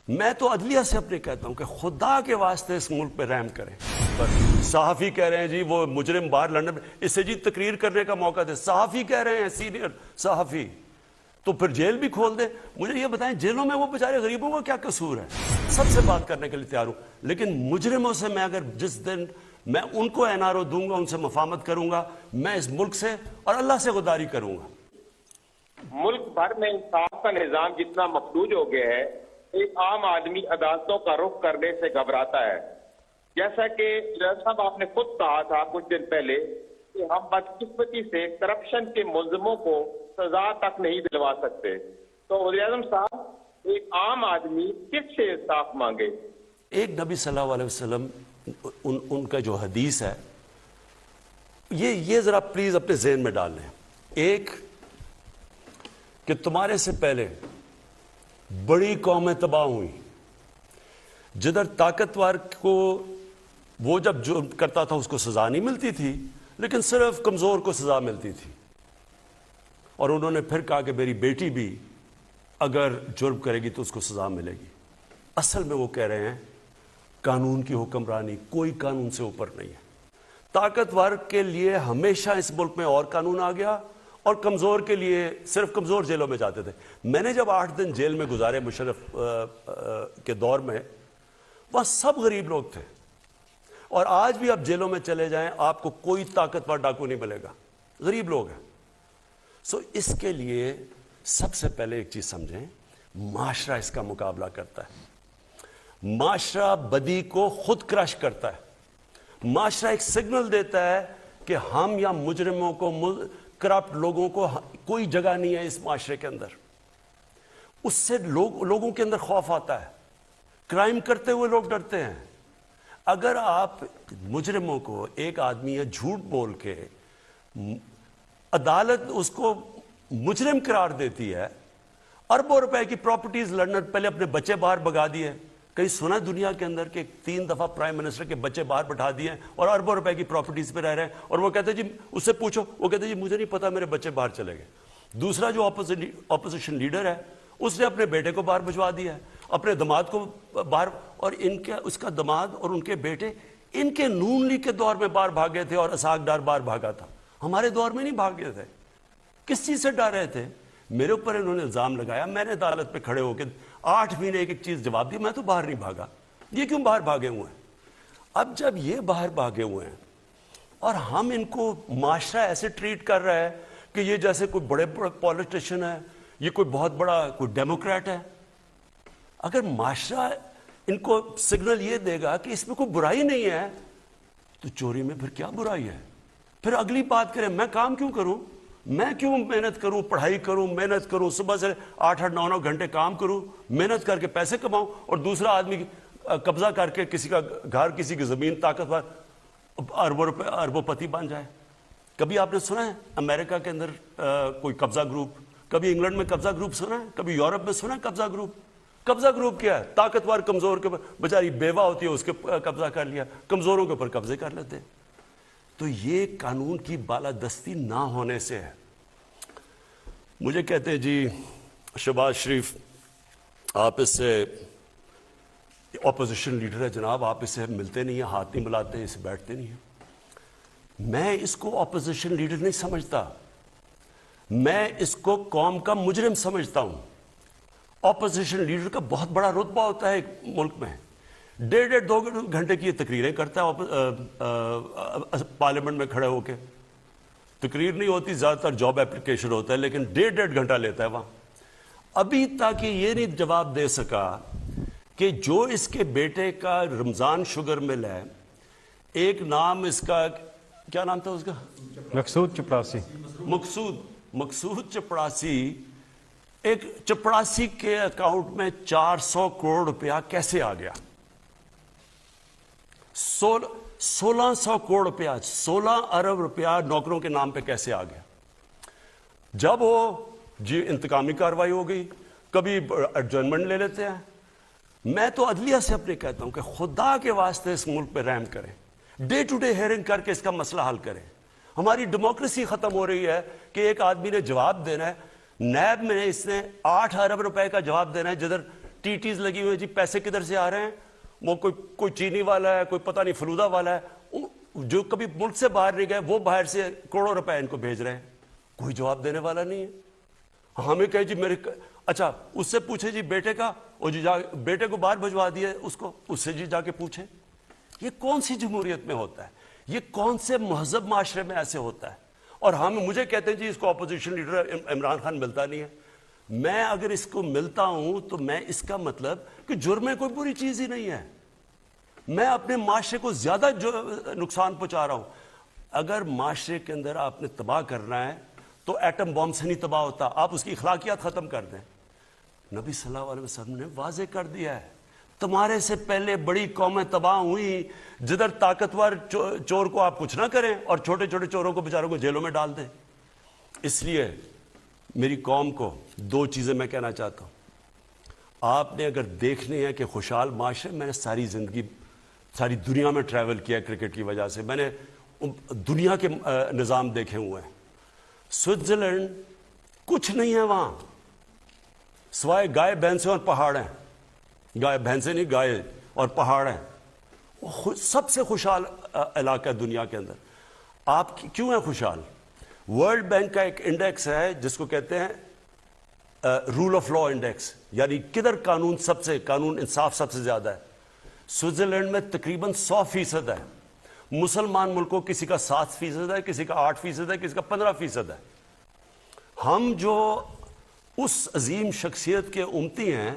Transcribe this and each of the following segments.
میں تو عدلیہ سے اپنے کہتا ہوں کہ خدا کے واسطے اس ملک پہ رحم کریں. صحافی کہہ رہے ہیں جی وہ مجرم باہر لندن میں، اس سے جی تقریر کرنے کا موقع دے. صحافی کہہ رہے ہیں، سینئر صحافی، تو پھر جیل بھی کھول دیں. مجھے یہ بتائیں جیلوں میں وہ بیچارے غریبوں کا کیا قصور ہے؟ سب سے بات کرنے کے لیے تیار ہوں، لیکن مجرموں سے میں اگر جس دن میں ان کو این آر او دوں گا، ان سے مفاہمت کروں گا، میں اس ملک سے اور اللہ سے غداری کروں گا. ملک بھر میں انصاف کا نظام جتنا مفلوج ہو گیا ہے، ایک عام آدمی عدالتوں کا رخ کرنے سے گھبراتا ہے. جیسا کہ صاحب آپ نے خود کہا تھا کچھ دن پہلے کہ ہم بدقسمتی سے کرپشن کے ملزموں کو سزا تک نہیں دلوا سکتے، تو وزیر اعظم صاحب ایک عام آدمی کس سے انصاف مانگے؟ ایک نبی صلی اللہ علیہ وسلم ان کا جو حدیث ہے یہ ذرا پلیز اپنے ذہن میں ڈال لیں. ایک کہ تمہارے سے پہلے بڑی قومیں تباہ ہوئی، جدھر طاقتور کو وہ جب جرم کرتا تھا اس کو سزا نہیں ملتی تھی، لیکن صرف کمزور کو سزا ملتی تھی. اور انہوں نے پھر کہا کہ میری بیٹی بھی اگر جرم کرے گی تو اس کو سزا ملے گی. اصل میں وہ کہہ رہے ہیں قانون کی حکمرانی، کوئی قانون سے اوپر نہیں ہے. طاقتور کے لیے ہمیشہ اس ملک میں اور قانون آ گیا، اور کمزور کے لیے صرف کمزور جیلوں میں جاتے تھے. میں نے جب 8 دن جیل میں گزارے مشرف کے دور میں، وہاں سب غریب لوگ تھے. اور آج بھی آپ جیلوں میں چلے جائیں آپ کو کوئی طاقتور ڈاکو نہیں ملے گا، غریب لوگ ہیں. اس کے لیے سب سے پہلے ایک چیز سمجھیں، معاشرہ اس کا مقابلہ کرتا ہے. معاشرہ بدی کو خود کرش کرتا ہے. معاشرہ ایک سگنل دیتا ہے کہ ہم یا مجرموں کو، کرپٹ لوگوں کو کوئی جگہ نہیں ہے اس معاشرے کے اندر. اس سے لوگوں کے اندر خوف آتا ہے، کرائم کرتے ہوئے لوگ ڈرتے ہیں. اگر آپ مجرموں کو، ایک آدمی ہے جھوٹ بول کے عدالت اس کو مجرم قرار دیتی ہے، اربوں روپے کی پراپرٹیز لندن، پہلے اپنے بچے باہر بھگا دیے. کہیں سنا دنیا کے اندر کہ 3 دفعہ پرائم منسٹر کے بچے باہر بٹھا دیے اور اربوں روپے کی پراپرٹیز پہ رہ رہے ہیں، اور وہ کہتے ہیں جی اس سے پوچھو، وہ کہتے ہیں جی مجھے نہیں پتا میرے بچے باہر چلے گئے. دوسرا جو اپوزیشن لیڈر ہے اس نے اپنے بیٹے کو باہر بھجوا دیا ہے، اپنے داماد کو باہر، اور اس کا داماد اور ان کے بیٹے ان کے نون لیگ کے دور میں باہر بھاگے تھے اور اسحاق ڈار باہر بھاگا تھا. ہمارے دور میں نہیں بھاگے تھے. کس چیز سے ڈر رہے تھے؟ میرے اوپر انہوں نے الزام لگایا، میں نے عدالت پہ کھڑے ہو کے 8 مہینے ایک چیز جواب دی، میں تو باہر نہیں بھاگا. یہ کیوں باہر بھاگے ہوئے ہیں؟ اب جب یہ باہر بھاگے ہوئے ہیں اور ہم ان کو معاشرہ ایسے ٹریٹ کر رہا ہے کہ یہ جیسے کوئی بڑے پولیٹیشین ہے، یہ کوئی بہت بڑا کوئی ڈیموکریٹ ہے. اگر معاشرہ ان کو سگنل یہ دے گا کہ اس میں کوئی برائی نہیں ہے، تو چوری میں پھر کیا برائی ہے؟ پھر اگلی بات کریں، میں کام کیوں کروں، میں کیوں محنت کروں، پڑھائی کروں، محنت کروں، صبح سے 8-9 گھنٹے کام کروں، محنت کر کے پیسے کماؤں، اور دوسرا آدمی قبضہ کر کے کسی کا گھر، کسی کی زمین، طاقتور اربوں پتی بن جائے. کبھی آپ نے سنا ہے امریکہ کے اندر کوئی قبضہ گروپ؟ کبھی انگلینڈ میں قبضہ گروپ سنا ہے؟ کبھی یورپ میں سنا ہے قبضہ گروپ؟ قبضہ گروپ کیا ہے؟ طاقتور کمزور کے اوپر، بیچاری بیوہ ہوتی ہے اس کے قبضہ کر لیا، کمزوروں کے اوپر قبضے کر لیتے ہیں. تو یہ قانون کی بالادستی نہ ہونے سے ہے. مجھے کہتے ہیں جی شہباز شریف آپ اس سے اپوزیشن لیڈر ہے جناب، آپ اس سے ملتے نہیں ہیں، ہاتھ نہیں ملاتے، اس سے بیٹھتے نہیں ہیں. میں اس کو اپوزیشن لیڈر نہیں سمجھتا، میں اس کو قوم کا مجرم سمجھتا ہوں. اپوزیشن لیڈر کا بہت بڑا رتبہ ہوتا ہے ایک ملک میں. 1.5-2 گھنٹے کی یہ تقریریں کرتا ہے پارلیمنٹ میں کھڑے ہو کے. تقریر نہیں ہوتی، زیادہ تر جاب اپلیکیشن ہوتا ہے، لیکن 1.5 گھنٹہ لیتا ہے وہاں. ابھی تک یہ نہیں جواب دے سکا کہ جو اس کے بیٹے کا رمضان شوگر مل ہے، ایک نام اس کا کیا نام تھا اس کا؟ مقصود چپڑاسی. مقصود چپڑاسی، ایک چپڑاسی کے اکاؤنٹ میں 400 کروڑ روپیہ کیسے آ گیا؟ 1600 کروڑ روپیہ، 16 ارب روپیہ نوکروں کے نام پہ کیسے آ گیا؟ جب وہ جی انتقامی کارروائی ہو گئی، کبھی ایڈجرنمنٹ لے لیتے ہیں. میں تو عدلیہ سے اپنے کہتا ہوں کہ خدا کے واسطے اس ملک پہ رحم کریں، ڈے ٹو ڈے ہیئرنگ کر کے اس کا مسئلہ حل کریں. ہماری ڈیموکریسی ختم ہو رہی ہے کہ ایک آدمی نے جواب دینا ہے. نیب میں اس نے 8 ارب روپے کا جواب دینا ہے، جدھر ٹیٹیز لگی ہوئی ہیں جی پیسے کدھر سے آ رہے ہیں, وہ کوئی چینی والا ہے, کوئی پتہ نہیں فلودہ والا ہے, جو کبھی ملک سے باہر نہیں گئے وہ باہر سے کروڑوں روپے ان کو بھیج رہے ہیں, کوئی جواب دینے والا نہیں ہے. ہمیں کہے جی میرے, اچھا اس سے پوچھے جی بیٹے کا, اور جی بیٹے کو باہر بھجوا دیا اس سے جی جا کے پوچھے. یہ کون سی جمہوریت میں ہوتا ہے؟ یہ کون سے مہذب معاشرے میں ایسے ہوتا ہے؟ اور مجھے کہتے ہیں جی اس کو اپوزیشن لیڈر عمران خان ملتا نہیں ہے. میں اگر اس کو ملتا ہوں تو میں اس کا مطلب کہ جرم میں کوئی بری چیز ہی نہیں ہے, میں اپنے معاشرے کو زیادہ نقصان پہنچا رہا ہوں. اگر معاشرے کے اندر آپ نے تباہ کرنا ہے تو ایٹم بم سے نہیں تباہ ہوتا, آپ اس کی اخلاقیات ختم کر دیں. نبی صلی اللہ علیہ وسلم نے واضح کر دیا ہے, تمہارے سے پہلے بڑی قومیں تباہ ہوئی, جدھر طاقتور چور کو آپ کچھ نہ کریں اور چھوٹے چھوٹے چوروں کو بیچاروں کو جیلوں میں ڈال دیں. اس لیے میری قوم کو دو چیزیں میں کہنا چاہتا ہوں. آپ نے اگر دیکھنے ہیں کہ خوشحال معاشرے, میں نے ساری زندگی ساری دنیا میں ٹریول کیا کرکٹ کی وجہ سے, میں نے دنیا کے نظام دیکھے ہوئے ہیں. سوئٹزرلینڈ کچھ نہیں ہے وہاں سوائے گائے بھینسیں اور پہاڑ ہیں, گائے بھینسیں نہیں گائے اور پہاڑ ہیں. سب سے خوشحال علاقہ دنیا کے اندر. آپ کیوں ہیں خوشحال؟ ورلڈ بینک کا ایک انڈیکس ہے جس کو کہتے ہیں رول آف لا انڈیکس, یعنی کدھر قانون انصاف سب سے زیادہ ہے. سوئٹزرلینڈ میں تقریباً 100% ہے. مسلمان ملکوں کسی کا 7% ہے, کسی کا 8% ہے, کسی کا 15% ہے. ہم جو اس عظیم شخصیت کے امتی ہیں,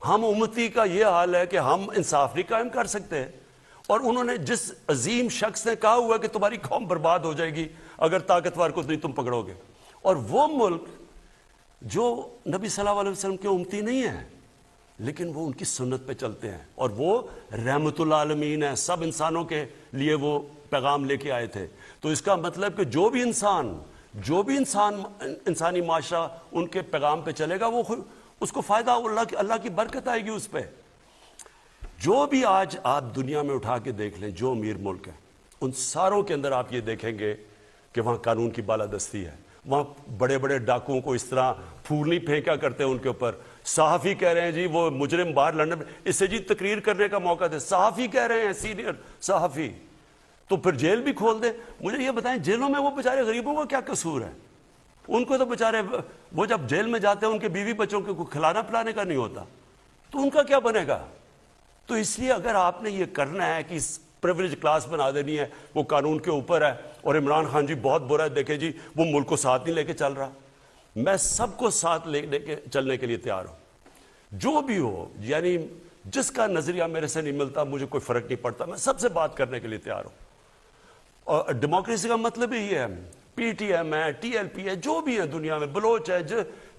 ہم امتی کا یہ حال ہے کہ ہم انصاف نہیں قائم کر سکتے. اور انہوں نے جس عظیم شخص نے کہا ہوا کہ تمہاری قوم برباد ہو جائے گی اگر طاقتور کو نہیں تم پکڑو گے, اور وہ ملک جو نبی صلی اللہ علیہ وسلم کے امتی نہیں ہے لیکن وہ ان کی سنت پہ چلتے ہیں, اور وہ رحمت العالمین ہیں, سب انسانوں کے لیے وہ پیغام لے کے آئے تھے. تو اس کا مطلب کہ جو بھی انسان انسانی معاشرہ ان کے پیغام پہ چلے گا, وہ اس کو فائدہ, اللہ کی برکت آئے گی اس پہ. جو بھی آج آپ دنیا میں اٹھا کے دیکھ لیں جو امیر ملک ہیں, ان ساروں کے اندر آپ یہ دیکھیں گے کہ وہاں قانون کی بالادستی ہے. وہاں بڑے بڑے ڈاکوؤں کو اس طرح پھول نہیں پھینکا کرتے ان کے اوپر. صحافی کہہ رہے ہیں جی وہ مجرم باہر لندن میں, اس سے جی تقریر کرنے کا موقع دے. صحافی کہہ رہے ہیں, سینئر صحافی, تو پھر جیل بھی کھول دیں. مجھے یہ بتائیں جیلوں میں وہ بیچارے غریبوں کا کیا قصور ہے؟ ان کو تو بیچارے وہ جب جیل میں جاتے ہیں ان کے بیوی بچوں کو کھلانا پلانے کا نہیں ہوتا, تو ان کا کیا بنے گا؟ تو اس لیے اگر آپ نے یہ کرنا ہے کہ پریویلیج کلاس بنا دینی ہے, وہ قانون کے اوپر ہے, اور عمران خان جی بہت برا ہے, دیکھیں جی وہ ملک کو ساتھ نہیں لے کے چل رہا. میں سب کو ساتھ لے کے چلنے کے لیے تیار ہوں, جو بھی ہو, یعنی جس کا نظریہ میرے سے نہیں ملتا مجھے کوئی فرق نہیں پڑتا, میں سب سے بات کرنے کے لیے تیار ہوں. اور ڈیموکریسی کا مطلب ہی ہے, پی ٹی ایم ہے, ٹی ایل پی ہے, جو بھی ہے دنیا میں, بلوچ ہے,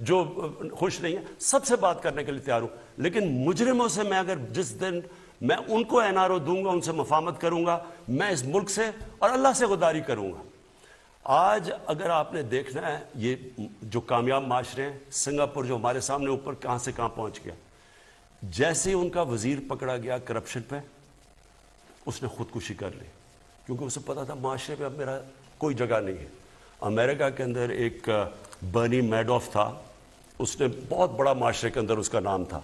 جو خوش نہیں ہے, سب سے بات کرنے کے لیے تیار ہوں. لیکن مجرموں سے میں اگر جس دن میں ان کو این آر او دوں گا, ان سے مفاہمت کروں گا, میں اس ملک سے اور اللہ سے غداری کروں گا. آج اگر آپ نے دیکھنا ہے یہ جو کامیاب معاشرے ہیں, سنگاپور جو ہمارے سامنے اوپر کہاں سے کہاں پہنچ گیا, جیسے ان کا وزیر پکڑا گیا کرپشن پہ, اس نے خودکشی کر لی, کیونکہ اسے پتا تھا معاشرے پہ اب میرا کوئی جگہ نہیں ہے. امریکہ کے اندر ایک برنی میڈوف تھا, اس نے بہت بڑا معاشرے کے اندر اس کا نام تھا.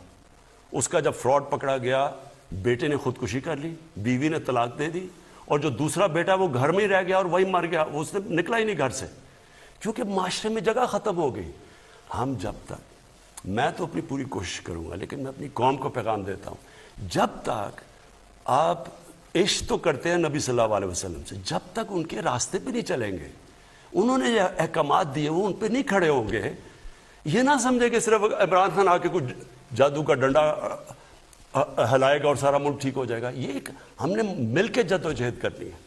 اس کا جب فراڈ پکڑا گیا, بیٹے نے خودکشی کر لی, بیوی نے طلاق دے دی, اور جو دوسرا بیٹا وہ گھر میں ہی رہ گیا اور وہی مر گیا, وہ اس نے نکلا ہی نہیں گھر سے, کیونکہ معاشرے میں جگہ ختم ہو گئی. ہم جب تک, میں تو اپنی پوری کوشش کروں گا, لیکن میں اپنی قوم کو پیغام دیتا ہوں, جب تک آپ عشق تو کرتے ہیں نبی صلی اللہ علیہ وسلم سے, جب تک ان کے راستے پہ نہیں چلیں گے, انہوں نے جو احکامات دیے وہ ان پہ نہیں کھڑے ہوں گے, یہ نہ سمجھے کہ صرف عمران خان آ کے کچھ جادو کا ڈنڈا ہلائے گا اور سارا ملک ٹھیک ہو جائے گا. یہ ہم نے مل کے جدوجہد کرنی ہے.